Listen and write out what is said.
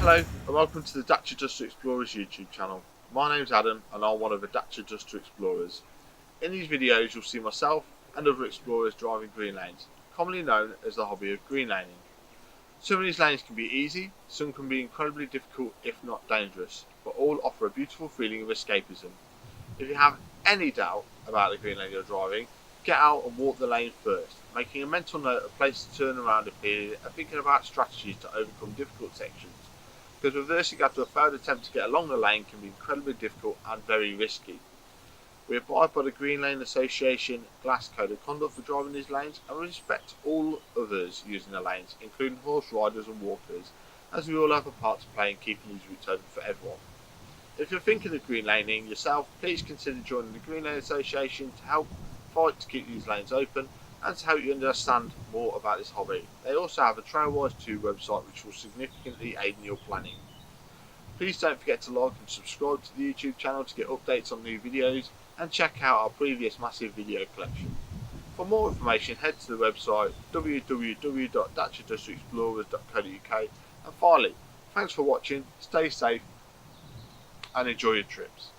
Hello and welcome to the Dacia2 Explorers YouTube channel. My name's Adam and I'm one of the Dacia2 Explorers. In these videos you'll see myself and other explorers driving green lanes, commonly known as the hobby of green laning. Some of these lanes can be easy, some can be incredibly difficult if not dangerous, but all offer a beautiful feeling of escapism. If you have any doubt about the green lane you're driving, get out and walk the lane first, making a mental note of places to turn around if needed and thinking about strategies to overcome difficult sections, because reversing after a failed attempt to get along the lane can be incredibly difficult and very risky. We abide by the Green Lane Association Glass Code of Conduct for driving these lanes and respect all others using the lanes, including horse riders and walkers, as we all have a part to play in keeping these routes open for everyone. If you're thinking of green laning yourself, please consider joining the Green Lane Association to help fight to keep these lanes open and to help you understand more about this hobby. They also have a Trailwise 2 website which will significantly aid in your planning. Please don't forget to like and subscribe to the YouTube channel to get updates on new videos and check out our previous massive video collection. For more information head to the website www.dacia2explorers.co.uk, and finally, thanks for watching, stay safe and enjoy your trips.